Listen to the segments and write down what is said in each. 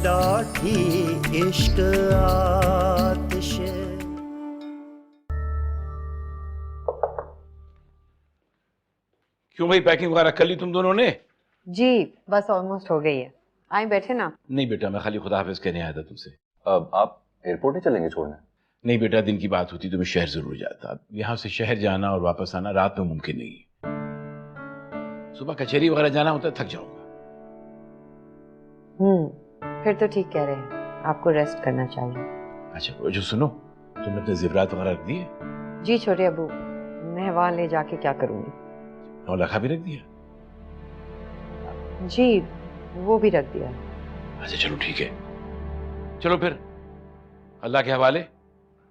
डाठी इश्क आतिश। क्यों भाई, पैकिंग वगैरह कर ली तुम दोनों ने? जी बस ऑलमोस्ट हो गई है। आए बैठे ना। नहीं बेटा, मैं खाली खुदा हाफिज कहने आया था तुमसे। अब आप एयरपोर्ट ही चलेंगे छोड़ने? नहीं बेटा, दिन की बात होती तो मैं शहर जरूर जाता। अब यहाँ से शहर जाना और वापस आना रात में मुमकिन नहीं है। सुबह कचहरी वगैरह जाना होता है, थक जाऊंगा। फिर तो ठीक कह रहे हैं, आपको रेस्ट करना चाहिए। अच्छा वो जो सुनो, तुमने अपने जेवरात वगैरह रख दिए? जी छोटे अबू, मैं वहां ले जाके क्या करूंगी। 9 लाख भी रख दिया? जी वो भी रख दिया। अच्छा चलो ठीक है, चलो फिर अल्लाह के हवाले।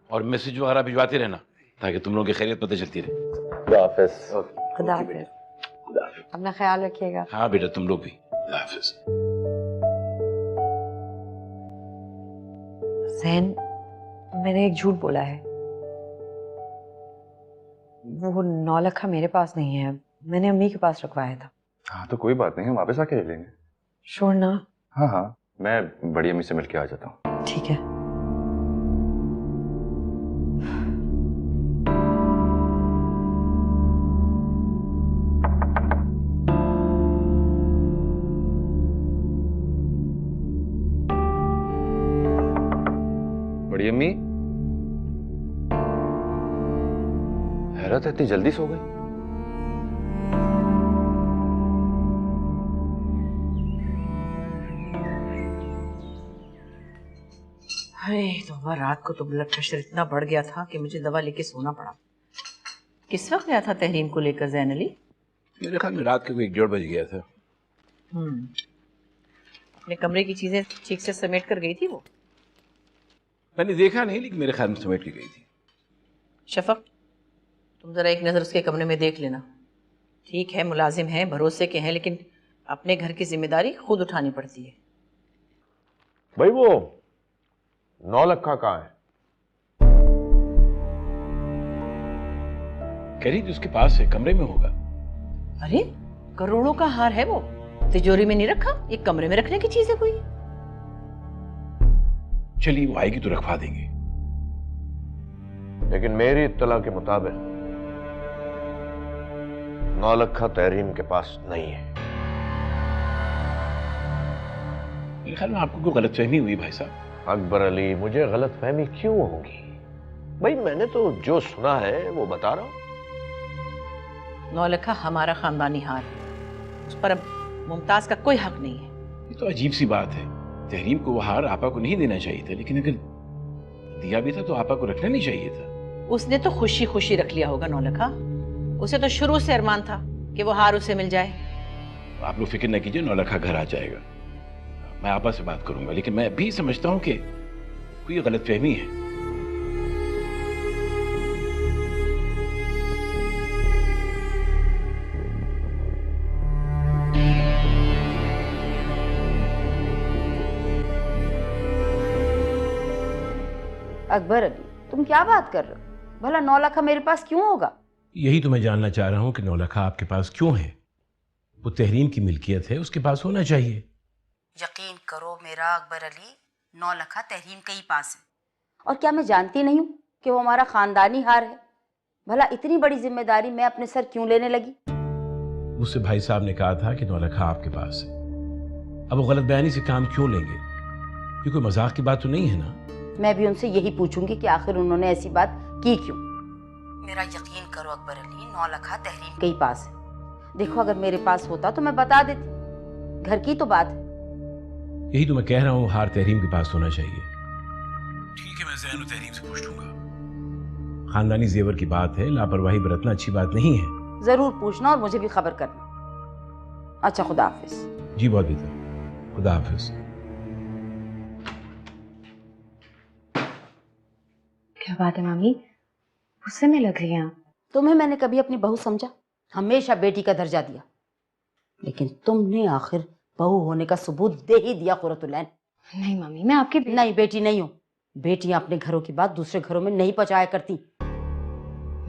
और मैसेज वगैरह भिजवाते रहना ताकि तुम लोगों की खैरियत पता चलती रहे। खुदा हाफिज। खुदा हाफिज। अपना ख्याल रखिएगा। हाँ बेटा, तुम लोग भी। खुदा हाफिज। ज़ैन, मैंने एक झूठ बोला है। वो 9 लाख मेरे पास नहीं है, मैंने अम्मी के पास रखवाया था। हाँ तो कोई बात नहीं, हम वापस आके ले लेंगे। श्योर ना? हाँ हाँ, मैं बड़ी अम्मी से मिलके आ जाता हूँ। ठीक है। बड़ी अम्मी, हैरत है, इतनी जल्दी सो गई? तौबा, रात को तो ब्लड प्रेशर इतना बढ़ गया था कि मुझे दवा लेके सोना पड़ा। किस वक्त गया था तहरीम को लेकर ज़ैन अली? मेरे ख्याल में रात के कोई 1-1:30 बज गया था। अपने कमरे की चीजें ठीक से समेट कर गई थी वो? मैंने देखा नहीं, लेकिन मेरे ख्याल में समेट के गई थी। शफक, तुम जरा एक नज़र उसके कमरे में देख लेना। ठीक है, मुलाजिम हैं, भरोसे के हैं, लेकिन अपने घर की जिम्मेदारी खुद उठानी पड़ती है। भाई वो 9 लाख कहाँ है? खरीद उसके पास है, कमरे में होगा। अरे करोड़ों का हार है वो, तिजोरी में नहीं रखा, एक कमरे में रखने की चीज है कोई? चलिए वो आएगी तो रखवा देंगे। लेकिन मेरी इत्तला के मुताबिक 9 लाख तहरीम के पास नहीं है। मेरे ख्याल में आपको कोई गलतफहमी हुई भाई साहब। अकबर अली, मुझे गलतफहमी क्यों होगी? भाई मैंने तो जो सुना है वो बता रहा हूं। 9 लाख हमारा खानदानी हार है, उस पर अब मुमताज का कोई हक नहीं है। ये तो अजीब सी बात है, तहरीम को वो हार आपा को नहीं देना चाहिए था, लेकिन अगर दिया भी था तो आपा को रखना नहीं चाहिए था। उसने तो खुशी खुशी रख लिया होगा 9 लाख। उसे तो शुरू से अरमान था कि वो हार उसे मिल जाए। आप लोग फिक्र न कीजिए, 9 लाख घर आ जाएगा। मैं आपा से बात करूंगा, लेकिन मैं भी समझता हूं कि कोई गलतफहमी है। अकबर अली, तुम क्या बात कर रहे हो? भला 9 लाख मेरे पास क्यों होगा? यही तो मैं जानना चाह रहा हूं कि 9 लाख आपके पास क्यों है? वो तहरीम की मिल्कियत है, उसके पास होना चाहिए। यकीन करो मेरा अकबर अली, 9 लाख तहरीम के ही पास है। और क्या मैं जानती नहीं हूँ कि वो हमारा खानदानी हार है? भला इतनी बड़ी जिम्मेदारी मैं अपने सर क्यों लेने लगी? मुझसे भाई साहब ने कहा था कि 9 लाख आपके पास है। अब वो गलत बयानी से काम क्यों लेंगे? ये कोई मजाक की बात तो नहीं है ना? मैं भी उनसे यही पूछूंगी कि आखिर उन्होंने ऐसी बात की क्यों। मेरा यकीन करो अकबर अली, 9 लाख तहरीम के ही पास है। देखो, अगर मेरे पास होता तो मैं बता देती, घर की तो बात है। यही तो मैं कह रहा हूँ, हार तहरीम के पास होना चाहिए। ठीक है, मैं ज़ैन और तहरीम से पूछ लूंगा। खानदानी जेवर की बात है, लापरवाही बरतना अच्छी बात नहीं है। जरूर पूछना और मुझे भी खबर करना। अच्छा, खुदा हाफिज। जी बहुत बेहतर, खुदा हाफिज। क्या बात है मामी, गुस्से में लग रही हैं आप? तुम्हें मैंने कभी अपनी बहू समझा? हमेशा बेटी का दर्जा दिया, लेकिन तुमने आखिर बहू होने का सबूत दे ही दिया खुरतुलैन। नहीं मामी, मैं आपकी नहीं बेटी नहीं हूँ। बेटियां अपने घरों की बात दूसरे घरों में नहीं पहुंचाया करती।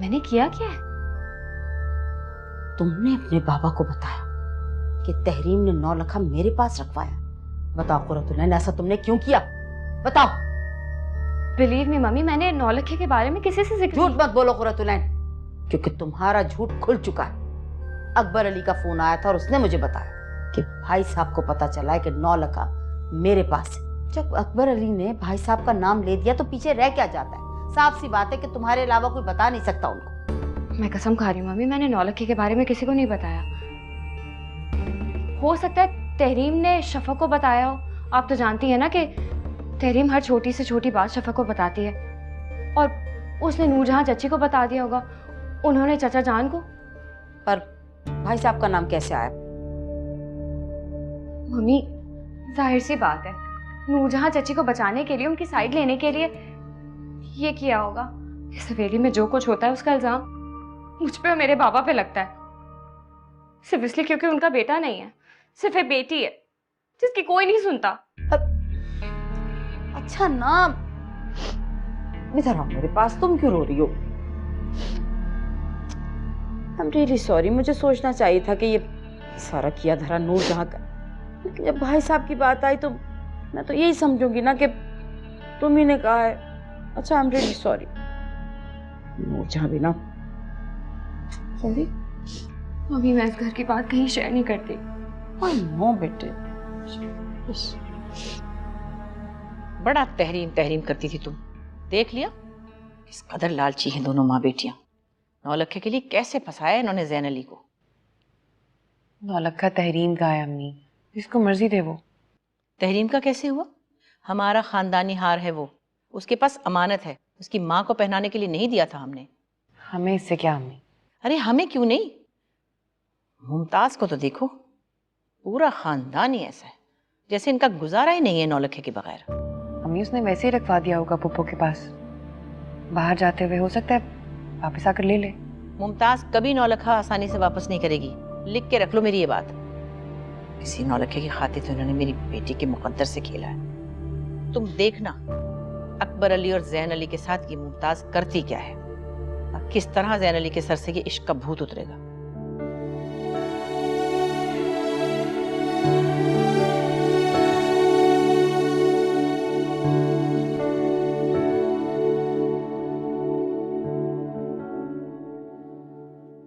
मैंने किया क्या है? तुमने अपने बाबा को बताया कि तहरीम ने 9 लाख मेरे पास रखवाया बताओ कुर्रतुलैन, ऐसा तुमने क्यों किया? बताओ। बिलीव मी मम्मी, मैंने नौलखे के बारे में किसी से जिक्र झूठ मत बोलो कुर्रतुलैन, क्योंकि तुम्हारा झूठ खुल चुका है। अकबर अली का फोन आया था और उसने मुझे बताया कि भाई साहब को पता चला है कि नौलखा मेरे पास है। जब अकबर अली ने भाई साहब का नाम ले दिया तो पीछे रह क्या जाता है? साफ सी बात है कि तुम्हारे अलावा कोई बता नहीं सकता उनको। मैं कसम खा रही हूँ मम्मी, मैंने नौलखे के बारे में किसी को नहीं बताया। हो सकता है तहरीम ने शफक को बताया हो। आप तो जानती है ना कि तहरीम हर छोटी से छोटी बात शफक को बताती है, और उसने नूरजहां चची को बता दिया होगा, उन्होंने चचा जान को। पर भाई साहब का नाम कैसे आया? मम्मी जाहिर सी बात है, नूरजहां चची को बचाने के लिए, उनकी साइड लेने के लिए ये किया होगा। इस हवेली में जो कुछ होता है उसका इल्जाम मुझ पे और मेरे बाबा पे लगता है, सिर्फ इसलिए क्योंकि उनका बेटा नहीं है, सिर्फ एक बेटी है जिसकी कोई नहीं सुनता। अच्छा नाम, इधर आओ मेरे पास। तुम क्यों रो रही हो? I'm really sorry, मुझे सोचना चाहिए था कि ये सारा किया धरा नूरजहां का। लेकिन जब भाई साहब की बात आई तो मैं तो यही समझूंगी ना कि तुम ही ने कहा है। अच्छा, I'm really sorry। नूरजहां भी ना, सॉरी। मम्मी मैं इस घर की बात कहीं शेयर नहीं करती। नो बेटे। बड़ा तहरीम तहरीम करती थी तुम, देख लिया किस कदर लालची हैं दोनों माँ बेटियां। नौलखे के लिए कैसे फंसाया इन्होंने जैन अली को। नौलखा तहरीम का है अम्मी, जिसको मर्जी दे वो। तहरीम का कैसे हुआ? हमारा खानदानी हार है वो, उसके पास अमानत है, उसकी माँ को पहनाने के लिए नहीं दिया था हमने। हमें इससे क्या अम्मी? अरे हमें क्यों नहीं, मुमताज को तो देखो, पूरा खानदान ही ऐसा है जैसे इनका गुजारा ही नहीं है नौलखे के बगैर। अम्मी उसने वैसे ही रखवा दिया होगा पुप्पो के पास, बाहर जाते हुए हो सकता है वापस आकर ले ले। मुमताज कभी नौलखा आसानी से वापस नहीं करेगी, लिख के रख लो मेरी ये बात। किसी नौलखे की खातिर तो इन्होंने मेरी बेटी के मुकद्दर से खेला है। तुम देखना अकबर अली और जैन अली के साथ ये मुमताज करती क्या है और किस तरह जैन अली के सर से ये इश्क का भूत उतरेगा।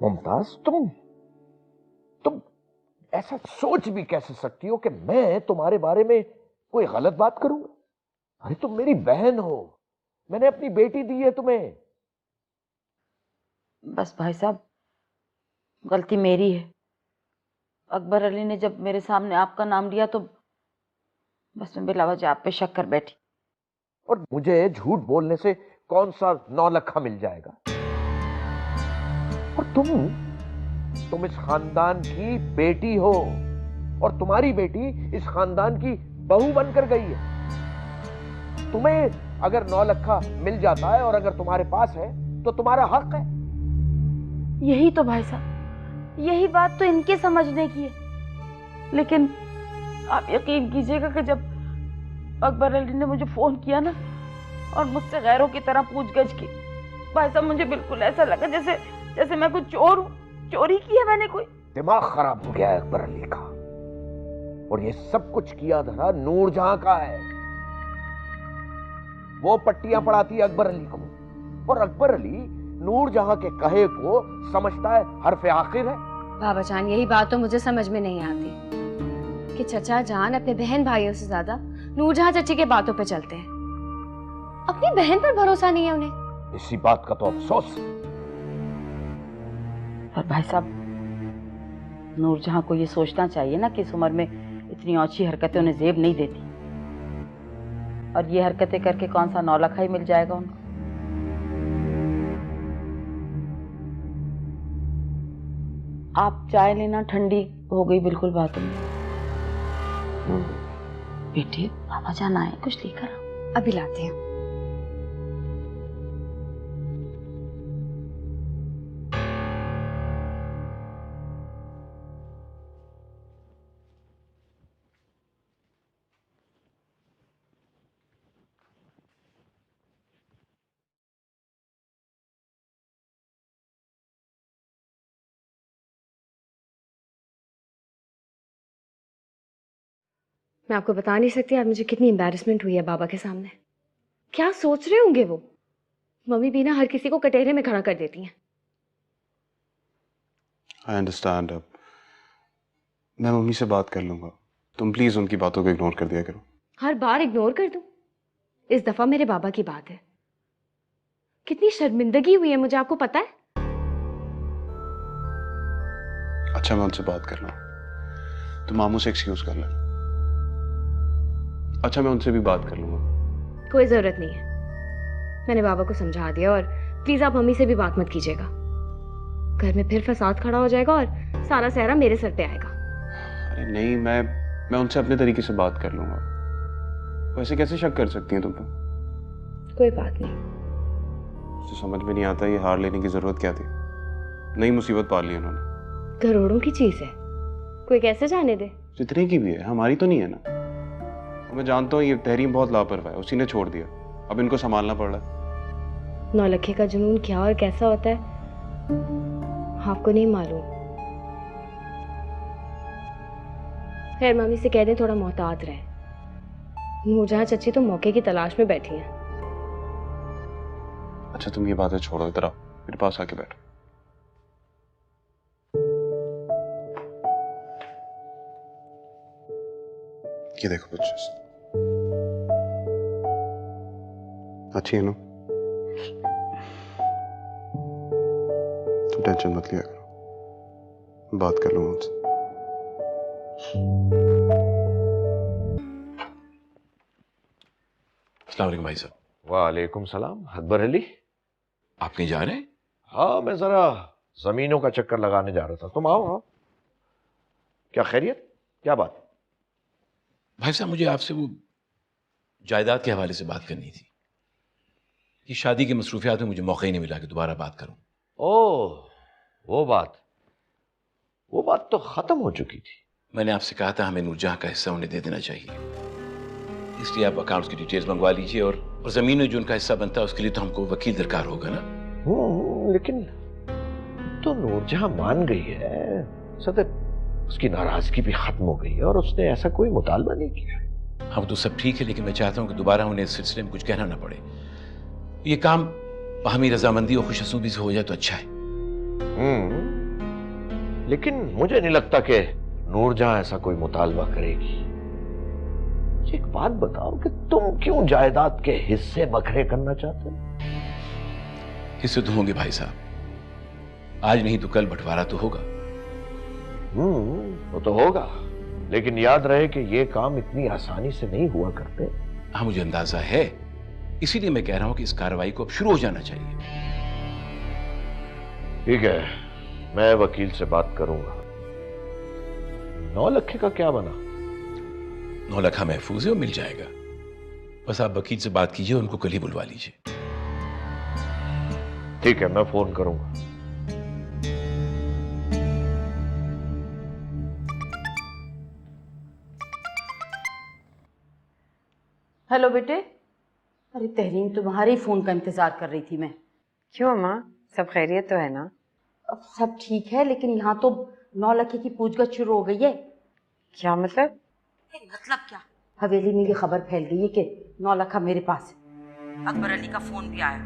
मुमताज, तुम ऐसा सोच भी कैसे सकती हो कि मैं तुम्हारे बारे में कोई गलत बात करूंगा? अरे तुम मेरी बहन हो, मैंने अपनी बेटी दी है तुम्हें। बस भाई साहब, गलती मेरी है। अकबर अली ने जब मेरे सामने आपका नाम लिया तो बस मैं बिला वजह आप पे शक कर बैठी। और मुझे झूठ बोलने से कौन सा नौलखा मिल जाएगा? और तुम इस खानदान की बेटी हो और तुम्हारी बेटी इस खानदान की बहू बनकर गई है। तुम्हें अगर नौलखा मिल जाता है और अगर तुम्हारे पास है तो तुम्हारा हक है। यही तो भाई साहब, यही बात तो इनके समझने की है। लेकिन आप यकीन कीजिएगा कि जब अकबर अली ने मुझे फोन किया ना और मुझसे गैरों की तरह पूछगछ की, भाई साहब मुझे बिल्कुल ऐसा लगा जैसे मैं कुछ चोर हूं, चोरी की है मैंने कोई। दिमाग खराब हो गया है अकबर अली का, और ये सब कुछ किया धरा नूरजहां का है। वो पट्टियां पढ़ाती है अकबर अली को, और अकबर अली नूरजहां के कहे को समझता है हरफ आखिर है। बाबा जान, यही बात तो मुझे समझ में नहीं आती कि चचा जान अपने बहन भाइयों से ज्यादा नूरजहां चची के बातों पे चलते हैं। अपनी बहन पर भरोसा नहीं है उन्हें। इसी बात का तो अफसोस। पर भाई साहब, नूरजहां को ये सोचना चाहिए ना कि इस उम्र में इतनी औची हरकतें उन्हें जेब नहीं देती, और ये हरकतें करके कौन सा नौलखा ही मिल जाएगा उनको। आप चाय लेना, ठंडी हो गई बिल्कुल बातों में। बेटी, पापा जान आए, कुछ लेकर आओ। अभी लाती हूँ। मैं आपको बता नहीं सकती आज मुझे कितनी एम्बैरेसमेंट हुई है बाबा के सामने। क्या सोच रहे होंगे वो? मम्मी भी ना हर किसी को कटहरे में खड़ा कर देती हैं। I understand. अब मैं मम्मी से बात कर लूंगा, तुम प्लीज उनकी बातों को इग्नोर कर दिया करो। हर बार इग्नोर कर दूं? इस दफा मेरे बाबा की बात है। कितनी शर्मिंदगी हुई है मुझे, आपको पता है? अच्छा मैं उनसे बात कर रहा हूँ, तुम मामू से एक्सक्यूज कर लेना। अच्छा मैं उनसे भी बात कर लूंगा। कोई जरूरत नहीं है, मैंने बाबा को समझा दिया। और प्लीज आप मम्मी से भी बात मत कीजिएगा, घर में फिर फसाद खड़ा हो जाएगा और सारा सहरा मेरे सर पे आएगा। अरे नहीं, मैं उनसे अपने तरीके से बात कर लूंगा। वैसे कैसे शक कर सकती हैं तुम पे? कोई बात नहीं। तो समझ में नहीं आता ये हार लेने की जरूरत क्या थी। नई मुसीबत पाल ली उन्होंने। करोड़ों की चीज है, कोई कैसे जाने दे। जितने की भी है, हमारी तो नहीं है ना। और मैं जानता हूँ ये तहरीम बहुत लापरवाह है, उसी ने छोड़ दिया, अब इनको संभालना पड़ रहा है। नौलखे का जुनून क्या और कैसा होता है आपको नहीं मालूम। खैर मम्मी से कह दें थोड़ा मोहतात रहे। नूरजहां चची तो मौके की तलाश में बैठी हैं। अच्छा तुम ये बातें छोड़ो, इधर आओ, मेरे पास आके बैठो। ये देखो पिक्चर्स, अच्छी है ना? तुम टेंशन मत लिया करो, बात कर लूंगा उनसे। अस्सलाम वालेकुम भाई साहब। वालेकुम सलाम। अकबर अली, आप कहीं जा रहे हैं? हाँ मैं जरा जमीनों का चक्कर लगाने जा रहा था। तुम आओ। हाँ क्या खैरियत, क्या बात? भाई साहब मुझे आपसे वो जायदाद के हवाले से बात करनी थी। ये शादी की मसरूफियात में मुझे मौका ही नहीं मिला कि दोबारा बात करूं। ओह वो बात तो खत्म हो चुकी थी। मैंने आपसे कहा था हमें नूरजहां का हिस्सा उन्हें दे देना चाहिए, इसलिए आप अकाउंट्स की डिटेल्स मंगवा लीजिए। और जमीन में जो उनका हिस्सा बनता है उसके लिए तो हमको वकील दरकार होगा ना। लेकिन तो नूरजहां मान गई है, सदर उसकी नाराजगी भी खत्म हो गई है और उसने ऐसा कोई मुतालबा नहीं किया। हाँ तो सब ठीक है, लेकिन मैं चाहता हूँ कि दोबारा उन्हें इस सिलसिले में कुछ कहना ना पड़े। ये काम बाहमी रजामंदी और खुशहसूबी से हो जाए तो अच्छा है। लेकिन मुझे नहीं लगता कि नूरजहां ऐसा कोई मुतालबा करेगी। एक बात बताओ कि तुम क्यों जायदाद के हिस्से बखरे करना चाहते हो? हिस्से तो होंगे भाई साहब, आज नहीं तो कल बंटवारा तो होगा। वो तो होगा, लेकिन याद रहे कि ये काम इतनी आसानी से नहीं हुआ करते। हाँ मुझे अंदाजा है, इसीलिए मैं कह रहा हूं कि इस कार्रवाई को अब शुरू हो जाना चाहिए। ठीक है, मैं वकील से बात करूंगा। 9 लाख का क्या बना? 9 लाख महफूज है और मिल जाएगा। बस आप वकील से बात कीजिए, उनको कल ही बुलवा लीजिए। ठीक है, मैं फोन करूंगा। हेलो बेटे। अरे तहरीम, तुम्हारे ही फोन का इंतजार कर रही थी मैं। क्यों माँ, सब खैरियत तो है ना? अब सब ठीक है, लेकिन यहाँ तो 9 लाख की पूछगछ शुरू हो गई है। क्या मतलब? मतलब क्या? हवेली में ये खबर फैल गई है कि 9 लाख मेरे पास है। अकबर अली का फोन भी आया,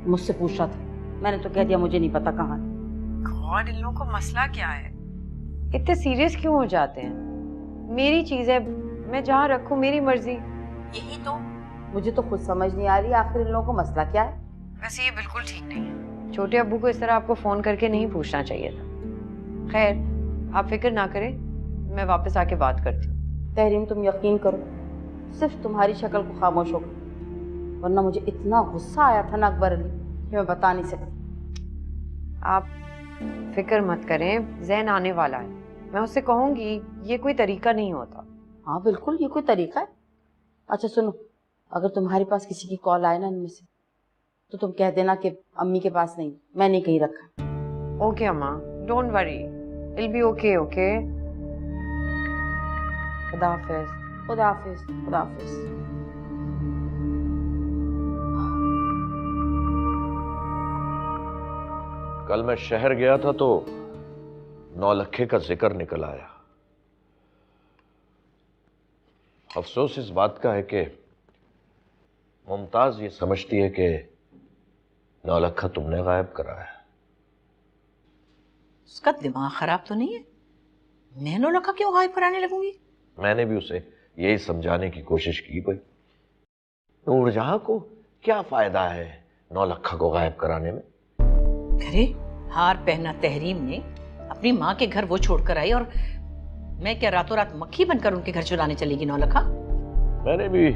मुझसे पूछ रहा था। मैंने तो कह दिया मुझे नहीं पता कहाँ है। गॉड, इन लोगों को मसला क्या है? इतने सीरियस क्यों हो जाते हैं? मेरी चीज है, मैं जहाँ रखूं मेरी मर्जी। यही तो मुझे तो खुद समझ नहीं आ रही, आखिर इन लोगों को मसला क्या है। वैसे ये बिल्कुल ठीक नहीं है। छोटे अब्बू को इस तरह आपको फोन करके नहीं पूछना चाहिए था। खैर आप फिक्र ना करें, मैं वापस आके बात करती हूँ। तहरीम तुम यकीन करो, सिर्फ तुम्हारी शक्ल को खामोश हो गई, वरना मुझे इतना गुस्सा आया था ना अकबर अली कि मैं बता नहीं सकती। आप फिक्र मत करें, जैन आने वाला है, मैं उससे कहूँगी। ये कोई तरीका नहीं होता। हाँ बिल्कुल, ये कोई तरीका है? अच्छा सुनो, अगर तुम्हारे पास किसी की कॉल आए ना इनमें से, तो तुम कह देना कि अम्मी के पास नहीं, मैंने कहीं रखा। ओके अम्मा, don't worry, it be okay. Okay, खुदा हाफिज। खुदा हाफिज। खुदा हाफिज। कल मैं शहर गया था तो 9 लाख का जिक्र निकल आया। अफसोस इस बात का है कि मुमताज ये समझती है कि नौलखा तुमने गायब करा है। उसका दिमाग खराब तो नहीं है? मैं नौलखा क्यों गायब कराने लगूंगी? मैंने भी उसे यही समझाने की कोशिश की भाई, नूरजहां को क्या फायदा है नौलखा को गायब कराने में। अरे हार पहना तहरीम ने अपनी माँ के घर वो छोड़कर आई, और मैं क्या रातों रात मक्खी बनकर उनके घर चुराने चलेगी नौलखा? मैंने भी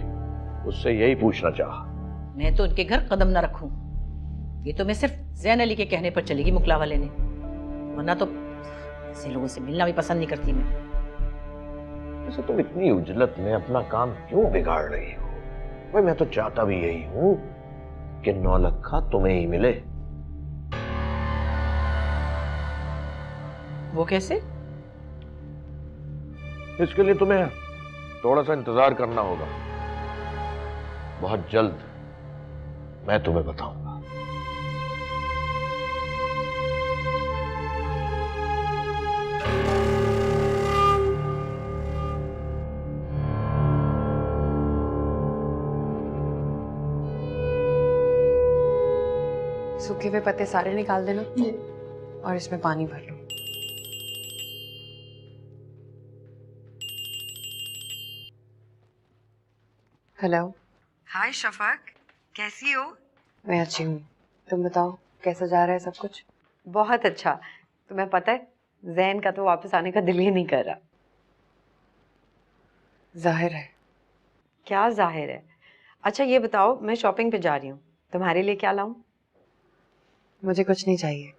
उससे यही पूछना चाहा। मैं तो उनके घर कदम न रखूं। ये तो मैं सिर्फ जैन अली के कहने पर चलेगी मुकला वाले ने, वरना तो ऐसे लोगों से मिलना भी पसंद नहीं करती मैं। वैसे तुम इतनी उजलत में अपना काम क्यों बिगाड़ रही हो? भाई मैं तो चाहता भी यही हूं कि नौलखा तुम्हें ही मिले। वो कैसे? इसके लिए तुम्हें थोड़ा सा इंतजार करना होगा। बहुत जल्द मैं तुम्हें बताऊंगा। सूखे हुए पत्ते सारे निकाल देना और इसमें पानी भर लो। हेलो। हाय शफक, कैसी हो? मैं अच्छी हूँ, तुम बताओ कैसा जा रहा है सब कुछ? बहुत अच्छा। तुम्हें पता है जैन का तो वापस आने का दिल ही नहीं कर रहा। जाहिर है। क्या जाहिर है? अच्छा ये बताओ, मैं शॉपिंग पे जा रही हूँ, तुम्हारे लिए क्या लाऊं? मुझे कुछ नहीं चाहिए,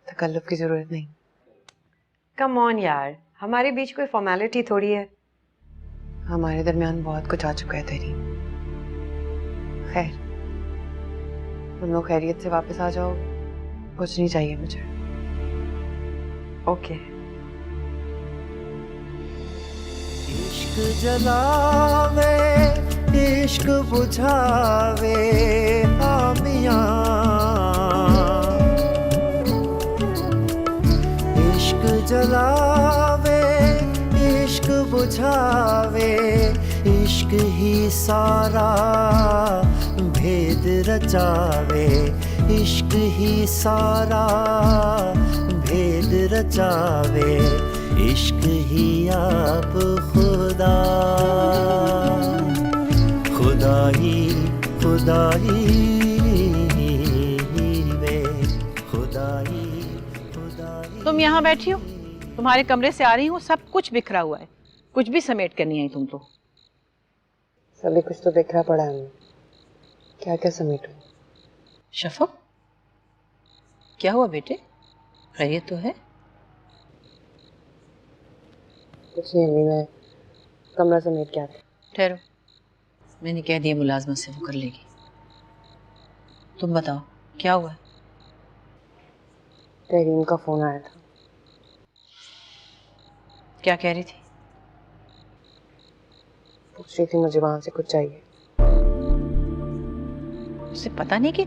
तकल्लुफ की जरूरत नहीं। कम ऑन यार, हमारे बीच कोई फॉर्मेलिटी थोड़ी है। हमारे दरमियान बहुत कुछ आ चुका है तेरी। खैर, तुम लोग खैरियत से वापस आ जाओ, कुछ नहीं चाहिए मुझे। ओके। इश्क जलावे इश्क बुझावे आमियां, इश्क जलावे इश्क बुझावे, इश्क ही सारा भेद रचावे, इश्क ही सारा भेद रचावे, इश्क ही आप खुदा, खुदाई खुदाई वे खुदाई खुदाई। तुम यहाँ बैठी हो, तुम्हारे कमरे से आ रही हूँ, सब कुछ बिखरा हुआ है, कुछ भी समेट कर नहीं आई तुम तो। सभी कुछ तो बिखरा पड़ा है, क्या क्या समेटूं? शफक, क्या हुआ बेटे? खैरियत तो है? कुछ नहीं अम्मी, मैं कमरा समेट के आती। ठहरो, मैंने कह दिया मुलाजमत से वो कर लेगी। तुम बताओ क्या हुआ है? तहरीम का फोन आया था। क्या कह रही थी? पूछ रही थी मुझे वहां से कुछ चाहिए। उसे पता नहीं कि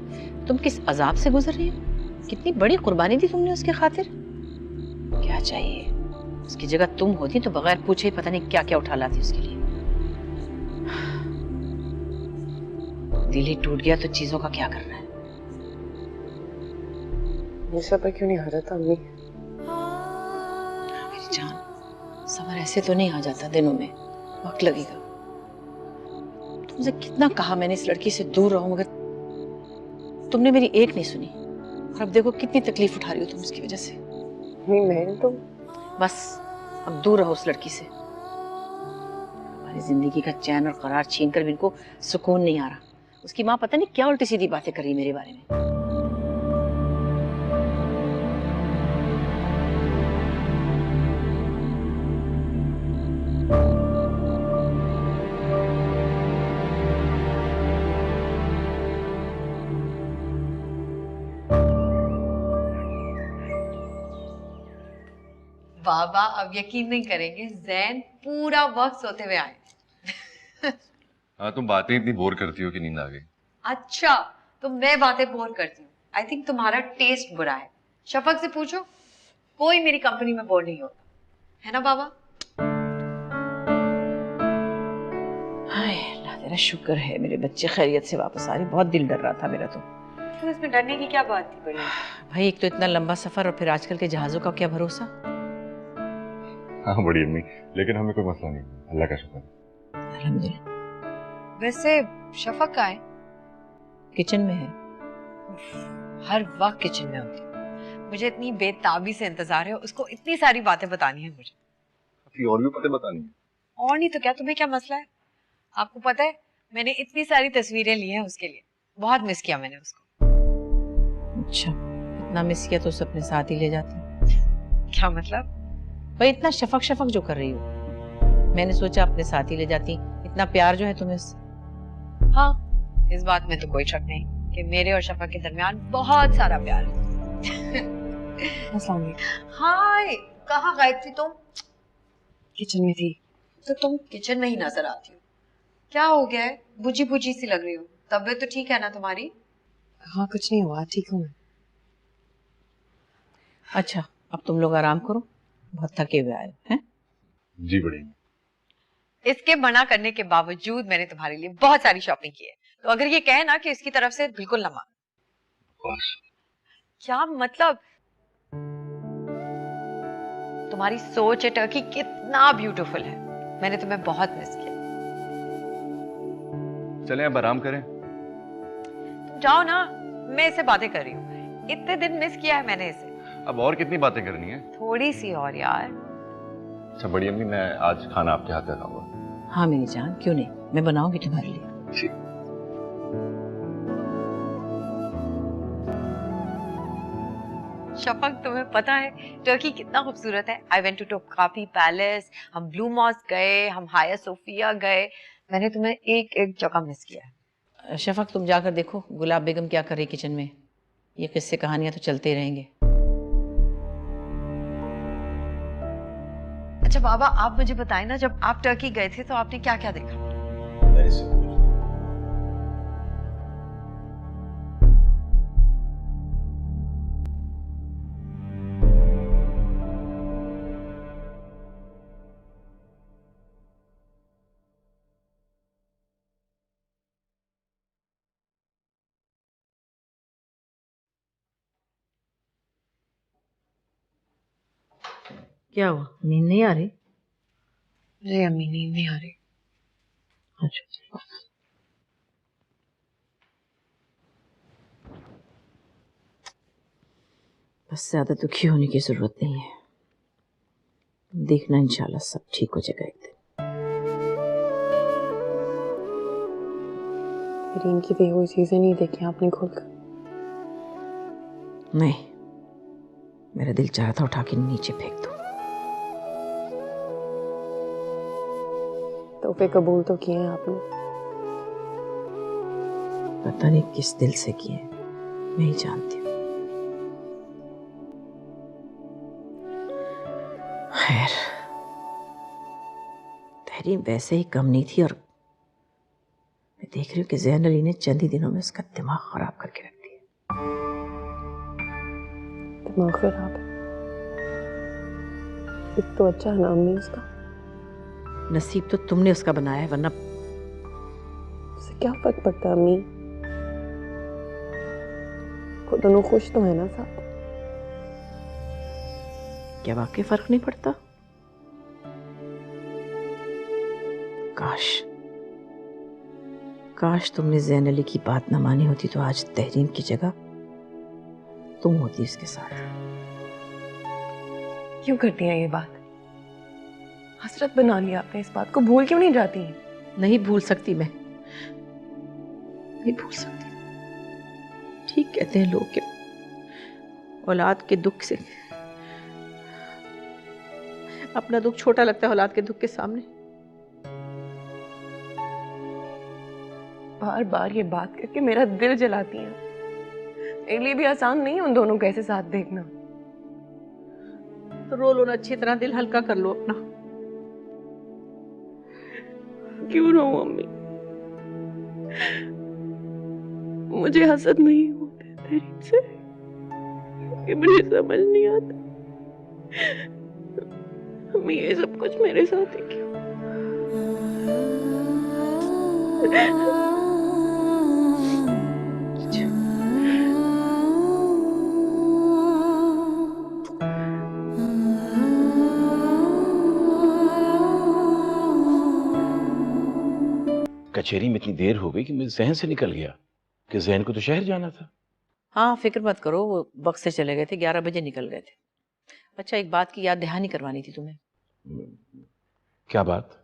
तुम किस अजाब से गुजर रही हो? कितनी बड़ी कुर्बानी दी तुमने उसके खातिर। क्या चाहिए? उसकी जगह तुम होती तो बगैर पूछे ही पता नहीं क्या क्या उठा लाती उसके लिए। दिल ही टूट गया तो चीजों का क्या करना है? मुझसे पर क्यों नहीं आ रहा था अम्मी? मेरी जान, सबर ऐसे तो नहीं आ जाता दिनों में, वक्त लगेगा। तुमसे कितना कहा मैंने इस लड़की से दूर रहो, मगर तुमने मेरी एक नहीं सुनी, और अब देखो कितनी तकलीफ उठा रही हो तुम उसकी वजह से। मैं तो बस अब दूर रहो उस लड़की से। हमारी जिंदगी का चैन और करार छीन कर भी इनको सुकून नहीं आ रहा। उसकी माँ पता नहीं क्या उल्टी सीधी बातें कर रही मेरे बारे में। बाबा अब यकीन नहीं करेंगे, जैन पूरा वक्त सोते हुए आए। हाँ, तुम बातें इतनी बोर करती हो कि नींद आ गई। अच्छा, तो मैं बातें बोर करती हूँ? आई थिंक तुम्हारा टेस्ट बुरा है। शफक से पूछो, कोई मेरी कंपनी में बोर नहीं होता है ना बाबा? मेरा शुक्र है मेरे बच्चे खैरियत से वापस आ रहे, बहुत दिल डर रहा था मेरा तो। तो इसमें डरने की क्या बात थी बड़ी? भाई एक तो इतना लंबा सफर और फिर आजकल के जहाजों का क्या भरोसा। हाँ बड़ी अम्मी, लेकिन हमें कोई मसला नहीं, अल्लाह का शुक्र। अल्हम्दुलिल्लाह। वैसे शफक कहाँ है? किचन में है। हर वक्त किचन में होती है। मुझे इतनी बेताबी से इंतजार है, उसको इतनी सारी बातें बतानी है मुझे। और भी बातें बतानी है? और नहीं तो क्या, तुम्हें क्या मसला है? आपको पता है मैंने इतनी सारी तस्वीरें ली हैं उसके लिए, बहुत मिस किया मैंने उसको। अच्छा, इतना मिस किया तो उसे अपने साथ ही ले जाती। क्या मतलब? भाई इतना शफक शफक जो कर रही हो, मैंने सोचा अपने साथ ही ले जाती। इतना प्यार जो है तुम्हें उससे। हाँ, इस बात में तो कोई शक नहीं कि मेरे और शफक के दरमियान बहुत सारा प्यार है। हाय, कहाँ गायब थी तुम? किचन में थी। तो तुम किचन में ही नजर आती हो, क्या हो गया है? बुझी बुझी सी लग रही हो। तबीयत तो ठीक है ना तुम्हारी? हाँ, कुछ नहीं हुआ, ठीक हूँ मैं। अच्छा, अब तुम लोग आराम करो, बहुत थके हुए आए हैं। जी बड़ी अम्मी। इसके मना करने के बावजूद मैंने तुम्हारे लिए बहुत सारी शॉपिंग की है, तो अगर ये कहे ना कि इसकी तरफ से बिल्कुल ना मान। क्या मतलब? तुम्हारी सोच है टर्की कितना ब्यूटीफुल है, मैंने तुम्हें बहुत मिस किया। चलें अब आराम करें। तुम जाओ ना, मैं इससे बातें कर रही हूँ। इतने दिन मिस किया है मैंने इसे। अब और कितनी बातें करनी है? थोड़ी सी और यार। अच्छा बड़ी अम्मी, मैं आज खाना आपके हाथ से खाऊंगा। हाँ मेरी जान, क्यों नहीं, मैं बनाऊंगी तुम्हारे लिए। ठीक। शफक, तुम्हें पता है टर्की कितना खूबसूरत है? आई वेंट टू टोकापी पैलेस, हम ब्लू मॉस्क गए, हम हाया सोफिया गए। मैंने तुम्हें एक एक जगह मिस किया है। शफक तुम जाकर देखो गुलाब बेगम क्या कर रही किचन में। ये किस्से कहानियां तो चलते रहेंगे। अच्छा बाबा, आप मुझे बताएं ना, जब आप टर्की गए थे तो आपने क्या क्या देखा? मेरे से पूछ लो। क्या हुआ, नींद नहीं आ रही? जी अम्मी, नींद नहीं आ रही। अच्छा, बस ज्यादा दुखी होने की जरूरत नहीं है, देखना इंशाल्लाह सब ठीक हो जाएगा एक दिन। रीम की दी हुई चीजें नहीं देखी आपने खोलकर? नहीं, मेरा दिल चाहा था उठा के नीचे फेंक दूं। तोहफे कबूल तो किए हैं आपने। पता नहीं किस दिल से किए, मैं ही जानती हूँ। खैर, तहरीम वैसे ही कम नहीं थी, और मैं देख रही हूँ कि ज़ैन अली ने चंद ही दिनों में उसका दिमाग खराब करके रख दिया। दिमाग खराब है? एक तो अच्छा है ना अम्मी उसका। नसीब तो तुमने उसका बनाया है, वरना उससे क्या फर्क पड़ता है अम्मी? वो दोनों खुश तो है ना साथ। क्या वाकई फर्क नहीं पड़ता? काश तुमने ज़ैन अली की बात ना मानी होती, तो आज तहरीम की जगह तुम होती इसके साथ। क्यों करती है ये बात? हसरत बना लिया आपने इस बात को, भूल क्यों नहीं जाती? नहीं भूल सकती मैं, नहीं भूल सकती। ठीक कहते हैं लोग कि औलाद के दुख से अपना दुख छोटा लगता है औलाद के दुख के सामने। बार बार ये बात करके मेरा दिल जलाती हैं। मेरे लिए भी आसान नहीं है उन दोनों को ऐसे साथ देखना। तो रो लो ना, अच्छी तरह दिल हल्का कर लो अपना। क्यों रो मम्मी? मुझे हसद नहीं होते तेरी से, कि मुझे समझ नहीं आता मम्मी ये सब कुछ मेरे साथ ही क्यों? कचहरी में इतनी देर हो गई कि मेरे जहन से निकल गया कि जहन को तो शहर जाना था। हाँ फिक्र मत करो, वो वक्त से चले गए थे, 11 बजे निकल गए थे। अच्छा एक बात की याद दहानी करवानी थी तुम्हें। क्या बात?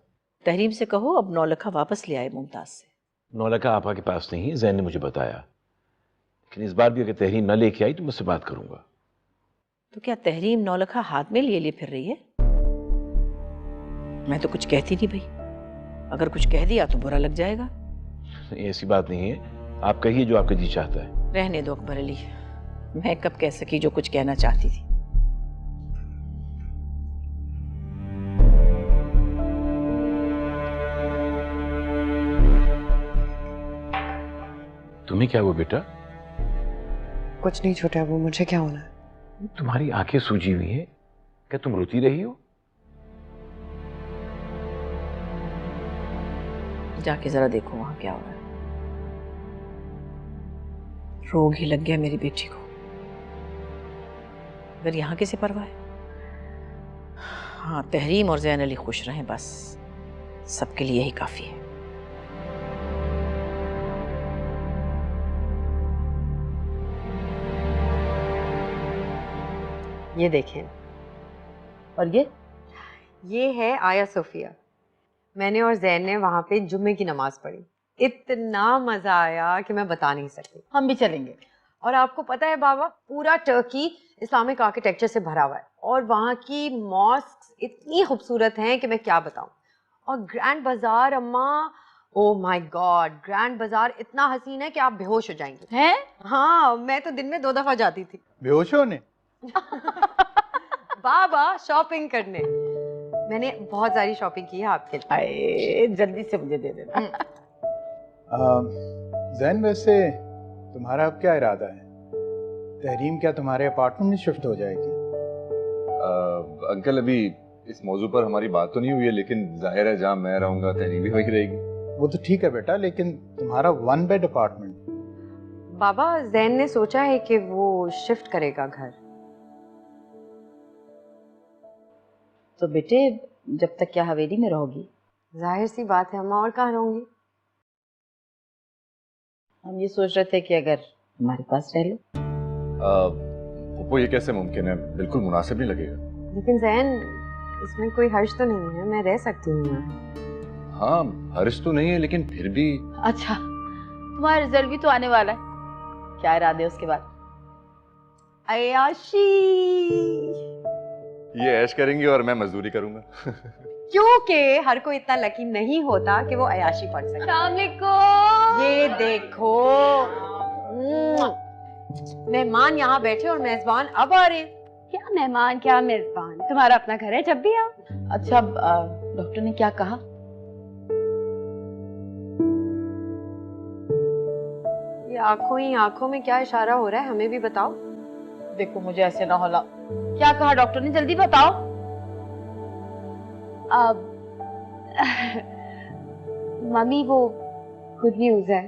तहरीम से कहो अब नौलखा वापस ले आए मुमताज से। नौलखा आपा के पास नहीं है, जैन ने मुझे बताया। लेकिन इस बार भी अगर तहरीम न लेके आई तो मुझसे बात करूंगा। तो क्या तहरीम नौलखा हाथ में लिए लिए फिर रही है? मैं तो कुछ कहती नहीं भाई, अगर कुछ कह दिया तो बुरा लग जाएगा। ऐसी बात नहीं है, आप कहिए जो आपका जी चाहता है। रहने दो अकबर अली, मैं कब कह सकी जो कुछ कहना चाहती थी। तुम्हें क्या हुआ बेटा? कुछ नहीं छोटा, वो मुझे क्या होना है? तुम्हारी आंखें सूजी हुई हैं, क्या तुम रोती रही हो? जाके जरा देखो वहां क्या हो रहा है। रोग ही लग गया मेरी बेटी को। अगर यहाँ किसे परवाह है? हाँ तहरीम और जैन अली खुश रहें बस, सबके लिए यही काफी है। ये देखें। और ये है आया सोफिया। मैंने और जैन ने वहां पे जुम्मे की नमाज पढ़ी। इतना मजा आया कि मैं बता नहीं सकती। हम भी चलेंगे। और आपको पता है बाबा, पूरा टर्की इस्लामिक आर्किटेक्चर से भरा हुआ है और वहाँ की मॉस्क इतनी खूबसूरत हैं कि मैं क्या बताऊं। और ग्रैंड बाजार अम्मा, ओ माय गॉड, ग्रैंड बाजार इतना हसीन है कि आप बेहोश हो जाएंगे। हैं? हाँ, मैं तो दिन में 2 दफा जाती थी। बेहोश होने? बाबा शॉपिंग करने। मैंने बहुत सारी शॉपिंग की है आपके लिए। जल्दी से मुझे दे देना। जैन, वैसे तुम्हारा अब क्या इरादा है? तहरीम क्या तुम्हारे अपार्टमेंट में शिफ्ट हो जाएगी? अंकल अभी इस मौजू पर हमारी बात तो नहीं हुई है, लेकिन जाहिर है जहाँ मैं रहूंगा तहरीम भी वही रहेगी। वो तो ठीक है बेटा, लेकिन तुम्हारा 1 बेड अपार्टमेंट। बाबा जैन ने सोचा है कि वो शिफ्ट करेगा घर। तो बेटे जब तक क्या हवेली में रहोगी? जाहिर सी बात है अम्मा, और कहाँ रहूंगी? हम ये सोच रहे थे कि अगर हमारे पास रह लो। वो ये कैसे मुमकिन है? बिल्कुल मुनासिब नहीं लगेगा। लेकिन जैन, इसमें कोई हर्ज तो नहीं है, मैं रह सकती हूँ यहाँ। हाँ हर्ज तो नहीं है, लेकिन फिर भी। अच्छा तुम्हारा रिजल्ट भी तो आने वाला है, क्या इरादे है उसके बाद? अयाशी। ये ऐश करेंगे और मैं मजदूरी करूंगा। क्योंकि हर कोई इतना लकी नहीं होता कि वो अयाशी पढ़ सके। अस्सलामुअलैकुम। ये देखो, मेहमान यहाँ बैठे और मेजबान अब आ रहे हैं। क्या मेहमान क्या मेजबान, तुम्हारा अपना घर है, जब भी आओ। अच्छा डॉक्टर ने क्या कहा? ये आंखों ही आंखों में क्या इशारा हो रहा है, हमें भी बताओ। देखो मुझे ऐसे ना होला। क्या कहा डॉक्टर ने, जल्दी बताओ। अब मम्मी वो गुड न्यूज है।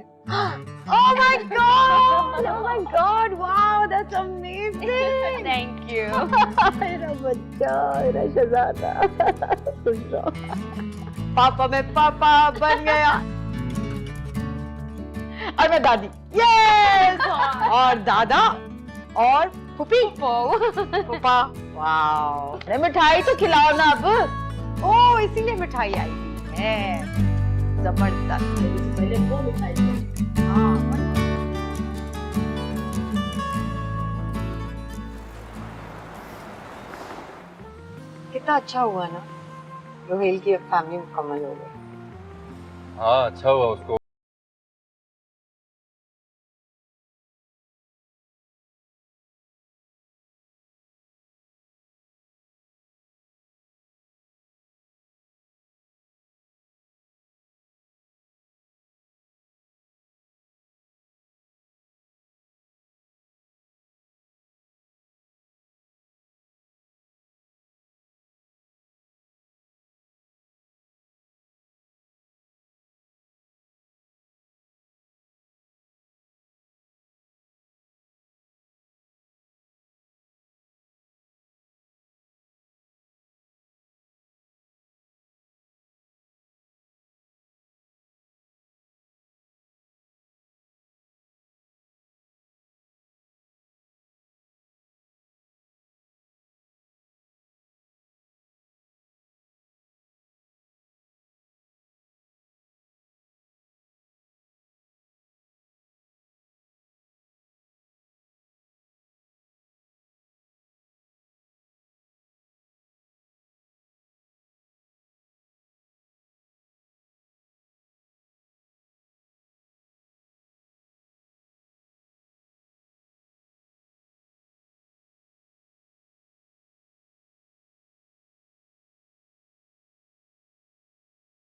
Oh my God! Oh my God! Wow, that's amazing! Thank you. मेरा बच्चा, मेरा शहजादा। सुन लो। पापा में पापा बन गया। और मैं दादी। Yes! और दादा और फूफी फूफा। वाओ! अरे मिठाई तो खिलाओ ना अब। ओह, इसीलिए मिठाई आई है। जबरदस्त। पहले वो मिठाई दो। कितना अच्छा हुआ ना, रोहेल की फैमिली मुकम्मल हो गई। हाँ अच्छा हुआ उसको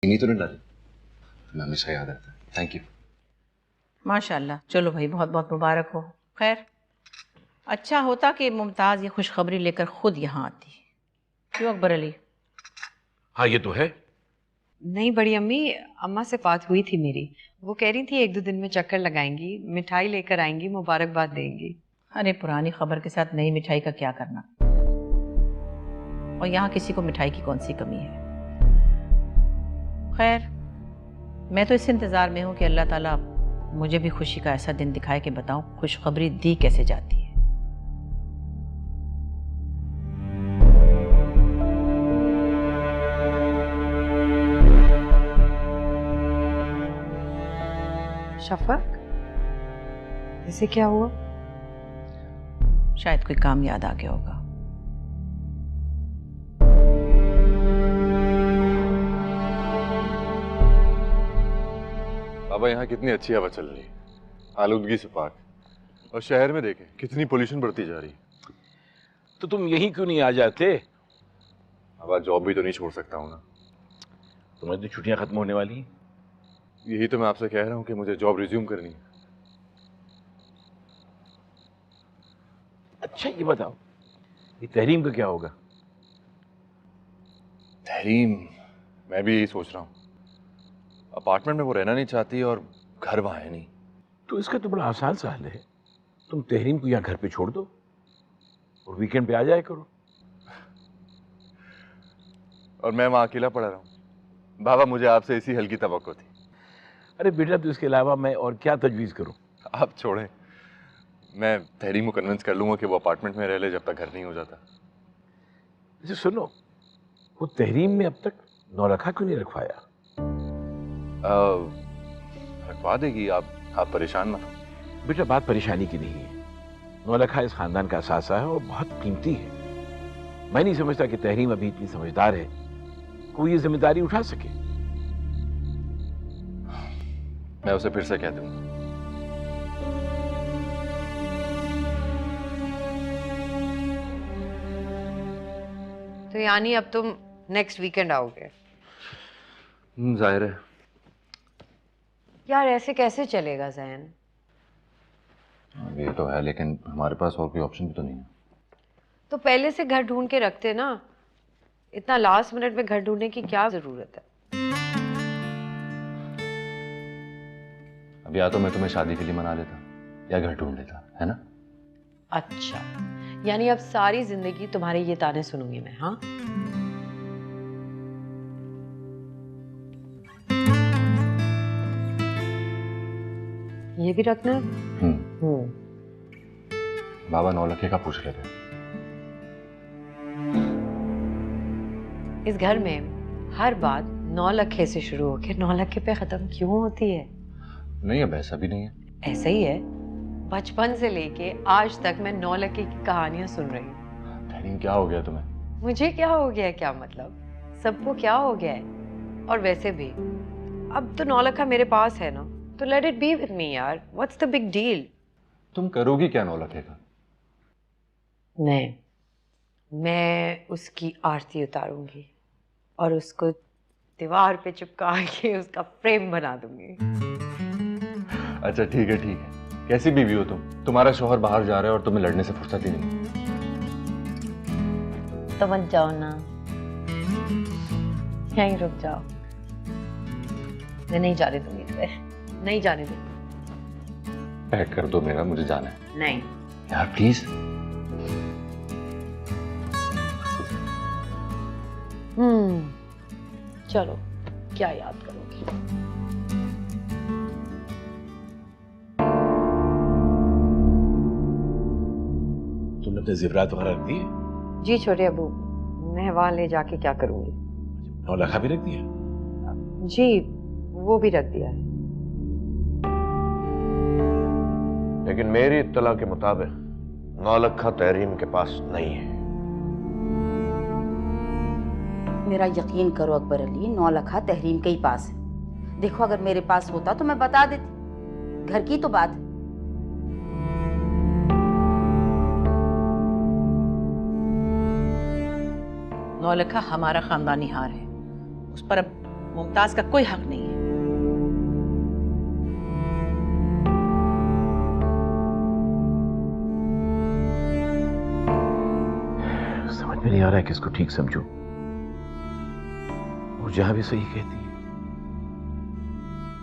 नहीं तो नहीं डाली, मैं हमेशा याद आता है। Thank you. माशाल्लाह, चलो भाई, बहुत बहुत मुबारक हो। खैर, अच्छा होता कि मुमताज़ ये खुशखबरी लेकर खुद यहाँ आती। क्यों अकबर अली? हाँ ये तो है। नहीं बड़ी अम्मी, अम्मा से बात हुई थी मेरी, वो कह रही थी 1-2 दिन में चक्कर लगाएंगी, मिठाई लेकर आएंगी, मुबारकबाद देंगी। अरे पुरानी खबर के साथ नई मिठाई का क्या करना, और यहाँ किसी को मिठाई की कौन सी कमी है। खैर, मैं तो इस इंतज़ार में हूँ कि अल्लाह ताला मुझे भी खुशी का ऐसा दिन दिखाए कि बताऊँ खुशखबरी दी कैसे जाती है। शफक, इसे क्या हुआ? शायद कोई काम याद आ गया होगा। बाबा यहाँ कितनी अच्छी हवा चल रही है, आलूदगी से पाक। और शहर में देखें कितनी पोल्यूशन बढ़ती जा रही है। तो तुम यहीं क्यों नहीं आ जाते? अब जॉब भी तो नहीं छोड़ सकता हूँ ना। तुम्हारी तो छुट्टियां खत्म होने वाली हैं। यही तो मैं आपसे कह रहा हूँ कि मुझे जॉब रिज्यूम करनी है। अच्छा ये बताओ, ये तहरीम का क्या होगा? तहरीम, मैं भी यही सोच रहा हूँ। अपार्टमेंट में वो रहना नहीं चाहती और घर वहाँ है नहीं। तो इसका तो बड़ा आसान सा हल है, तुम तहरीम को यहाँ घर पे छोड़ दो और वीकेंड पे आ जाया करो। और मैं वहाँ अकेला पड़ा रहा हूँ। बाबा मुझे आपसे इसी हल की तवक्को थी। अरे बेटा, तो इसके अलावा मैं और क्या तजवीज़ करूँ? आप छोड़ें, मैं तहरीम को कन्विंस कर लूँगा कि वो अपार्टमेंट में रह ले जब तक घर नहीं हो जाता। अच्छा सुनो, वो तहरीम में अब तक नौलखा क्यों नहीं रखवाया? रखवा देगी, आप परेशान मत हो। बेटा बात परेशानी की नहीं है, नौलखा इस खानदान का असासा है और बहुत कीमती है। मैं नहीं समझता कि तहरीम अभी इतनी समझदार है कि वो ये जिम्मेदारी उठा सके। मैं उसे फिर से कह दूंगा। तो यानी अब तुम नेक्स्ट वीकेंड आओगे? जाहिर है। यार ऐसे कैसे चलेगा जैन? ये तो है, लेकिन हमारे पास और कोई ऑप्शन भी तो नहीं है। तो पहले से घर ढूंढ के रखते ना, इतना लास्ट मिनट में घर ढूंढने की क्या जरूरत है? अब या तो मैं तुम्हें शादी के लिए मना लेता या घर ढूंढ लेता, है ना? अच्छा, यानी अब सारी जिंदगी तुम्हारे ये ताने सुनूंगी मैं, हाँ? ये भी रखना? बाबा 9 लाख का पूछ रहे थे। इस घर में हर बात 9 लाख से शुरू होकर 9 लाख पे खत्म क्यों होती है? नहीं, अब ऐसा भी नहीं है। ऐसा ही है, बचपन से लेके आज तक मैं 9 लाख की कहानियां सुन रही हूँ। तहरीम क्या हो गया तुम्हें? मुझे क्या हो गया है? क्या मतलब? सबको क्या हो गया है? और वैसे भी अब तो 9 लाख मेरे पास है ना, तो let it be with me यार, व्हाट्स द बिग डील? तुम करोगी क्या 9 लाख का? मैं उसकी आरती उतारूंगी और उसको दीवार पे चिपका के उसका फ्रेम बना दूंगी। अच्छा ठीक है ठीक है। कैसी बीवी हो तुम? तुम्हारा शौहर बाहर जा रहा है और तुम्हें लड़ने से फुर्सत ही नहीं। तो मत जाओ ना, यहीं रुक जाओ। मैं नहीं जा रही दूंगी तुम्हें, नहीं जाने दूंगी। पैक कर दो मेरा, मुझे जाना है। नहीं यार प्लीज। चलो, क्या याद करोगी? तुमने अपने ज़ेवरात वगैरह रख दिए? जी छोटे अबू, मैं वहां ले जाके क्या करूंगी? 9 लाख भी रख दिया? जी वो भी रख दिया है। लेकिन मेरी इत्तला के मुताबिक 9 लाख तहरीम के पास नहीं है। मेरा यकीन करो अकबर अली, 9 लाख तहरीम के ही पास है। देखो अगर मेरे पास होता तो मैं बता देती, घर की तो बात है। 9 लाख हमारा खानदानी हार है, उस पर अब मुमताज का कोई हक नहीं है। समझ में नहीं आ रहा है किसको ठीक समझूं। और जहां भी सही कहती है,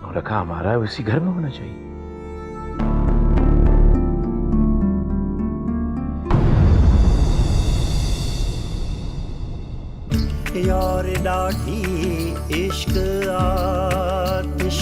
नौलखा हमारा है, उसी घर में होना चाहिए। यार डाठी इश्क आतिश